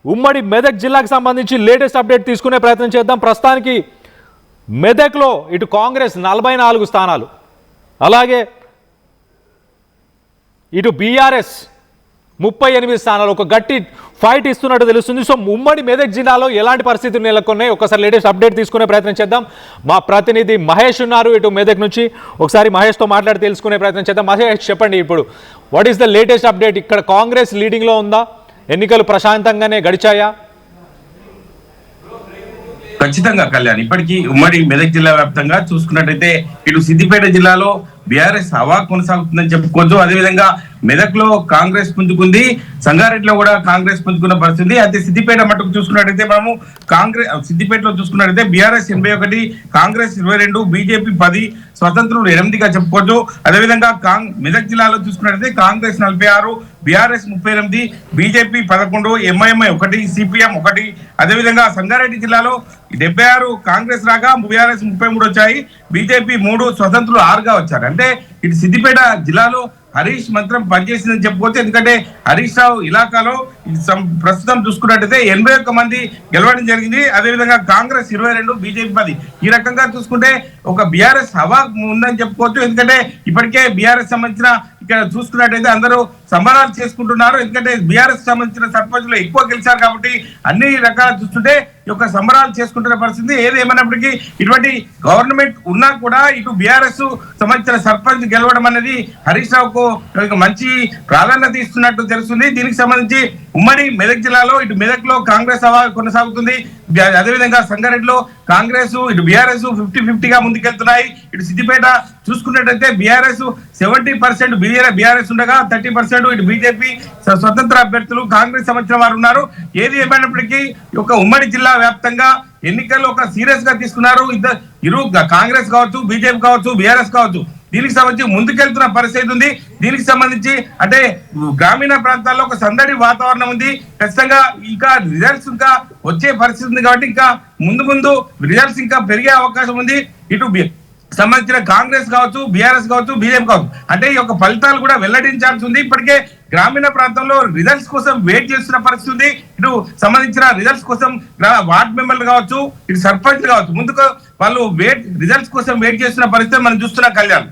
ఉమ్మడి మెదక్ జిల్లాకు సంబంధించి లేటెస్ట్ అప్డేట్ తీసుకునే ప్రయత్నం చేద్దాం. ప్రస్తుతానికి మెదక్లో ఇటు కాంగ్రెస్ 44 స్థానాలు, అలాగే ఇటు బీఆర్ఎస్ 38 స్థానాలు, ఒక గట్టి ఫైట్ ఇస్తున్నట్టు తెలుస్తుంది. సో ఉమ్మడి మెదక్ జిల్లాలో ఎలాంటి పరిస్థితులు నెలకొన్నాయి ఒకసారి లేటెస్ట్ అప్డేట్ తీసుకునే ప్రయత్నం చేద్దాం. మా ప్రతినిధి మహేష్ ఉన్నారు ఇటు మెదక్ నుంచి, ఒకసారి మహేష్తో మాట్లాడి తెలుసుకునే ప్రయత్నం చేద్దాం. మహేష్ చెప్పండి, ఇప్పుడు what is the latest update? ఇక్కడ కాంగ్రెస్ లీడింగ్లో ఉందా? ఎన్నికలు ప్రశాంతంగానే గడిచాయా? ఖచ్చితంగా కళ్యాణ్, ఇప్పటికీ ఉమ్మడి మెదక్ జిల్లా వ్యాప్తంగా చూసుకున్నట్టయితే ఇటు సిద్దిపేట జిల్లాలో బీఆర్ఎస్ హవా కొనసాగుతుందని చెప్పుకోవచ్చు. అదేవిధంగా మెదక్ లో కాంగ్రెస్ పుంజుకుంది, సంగారెడ్డిలో కూడా కాంగ్రెస్ పుంజుకున్న పరిస్థితి. అయితే సిద్దిపేట మట్టుకు చూసుకున్నట్టయితే మనము సిద్దిపేటలో చూసుకున్నట్టయితే బీఆర్ఎస్ 81, కాంగ్రెస్ 22, బీజేపీ 10, స్వతంత్రులు 8గా చెప్పుకోవచ్చు. అదేవిధంగా మెదక్ జిల్లాలో చూసుకున్నట్టయితే కాంగ్రెస్ 46, బీఆర్ఎస్ 38, బీజేపీ 11, ఎంఐఎంఐ 1, సిపిఎం 1. అదేవిధంగా సంగారెడ్డి జిల్లాలో 76 కాంగ్రెస్ రాగా బీఆర్ఎస్ 33 వచ్చాయి, బీజేపీ 3, స్వతంత్రులు 6గా వచ్చారు. అంటే ఇటు సిద్దిపేట జిల్లాలో హరీష్ మంత్రం పనిచేసిందని చెప్పుకోవచ్చు. ఎందుకంటే హరీష్ రావు ఇలాకాలో ప్రస్తుతం చూసుకున్నట్టయితే 81 మంది గెలవడం జరిగింది. అదేవిధంగా కాంగ్రెస్ 22, బీజేపీ 10. ఈ రకంగా చూసుకుంటే ఒక బీఆర్ఎస్ హవా ఉందని చెప్పుకోవచ్చు. ఎందుకంటే ఇప్పటికే బీఆర్ఎస్ సంబంధించిన ఇక్కడ చూసుకున్నట్టయితే అందరూ సంబరాలు చేసుకుంటున్నారు. ఎందుకంటే బీఆర్ఎస్ సంబంధించిన సర్పంచులు ఎక్కువ గెలిచారు కాబట్టి అన్ని రకాల చూస్తుంటే ఈ యొక్క సంబరాలు చేసుకుంటున్న పరిస్థితి. ఏది ఏమైనప్పటికీ ఇటువంటి గవర్నమెంట్ ఉన్నా కూడా ఇటు బీఆర్ఎస్ సంబంధించిన సర్పంచ్ గెలవడం అనేది హరీష్ రావుకు మంచి ప్రాధాన్యత ఇస్తున్నట్టు తెలుస్తుంది. దీనికి సంబంధించి ఉమ్మడి మెదక్ జిల్లాలో ఇటు మెదక్ లో కాంగ్రెస్ హవా కొనసాగుతుంది. అదేవిధంగా సంగారెడ్డిలో కాంగ్రెస్ ఇటు బీఆర్ఎస్ 50-50గా ముందుకెళ్తున్నాయి. ఇటు సిద్దిపేట చూసుకున్నట్టయితే బీఆర్ఎస్ 70% బీఆర్ఎస్ ఉండగా 30% ఇటు బీజేపీ స్వతంత్ర అభ్యర్థులు కాంగ్రెస్ సంబంధించిన వారు ఉన్నారు. ఏది ఏమైనప్పటికీ ఒక ఉమ్మడి జిల్లా వ్యాప్తంగా ఎన్నికల్లో ఒక సీరియస్ గా తీసుకున్నారు. ఇరు కాంగ్రెస్ కావచ్చు, బీజేపీ కావచ్చు, బీఆర్ఎస్ కావచ్చు, దీనికి సంబంధించి ముందుకెళ్తున్న పరిస్థితి ఉంది. దీనికి సంబంధించి అంటే గ్రామీణ ప్రాంతాల్లో ఒక సందడి వాతావరణం ఉంది. ఖచ్చితంగా ఇంకా రిజల్ట్స్ ఇంకా వచ్చే పరిస్థితి ఉంది కాబట్టి ఇంకా ముందు రిజల్ట్స్ ఇంకా పెరిగే అవకాశం ఉంది. ఇటు సంబంధించిన కాంగ్రెస్ కావచ్చు, బీఆర్ఎస్ కావచ్చు, బీజేపీ కావచ్చు, అంటే ఈ యొక్క ఫలితాలు కూడా వెల్లడించాల్సి ఉంది. ఇప్పటికే గ్రామీణ ప్రాంతంలో రిజల్ట్స్ కోసం వెయిట్ చేస్తున్న పరిస్థితి ఉంది. ఇటు సంబంధించిన రిజల్ట్స్ కోసం వార్డ్ మెంబర్లు కావచ్చు, ఇటు సర్పంచ్లు కావచ్చు, ముందుకు వాళ్ళు రిజల్ట్స్ కోసం వెయిట్ చేస్తున్న పరిస్థితి మనం చూస్తున్నాం కళ్యాణ్.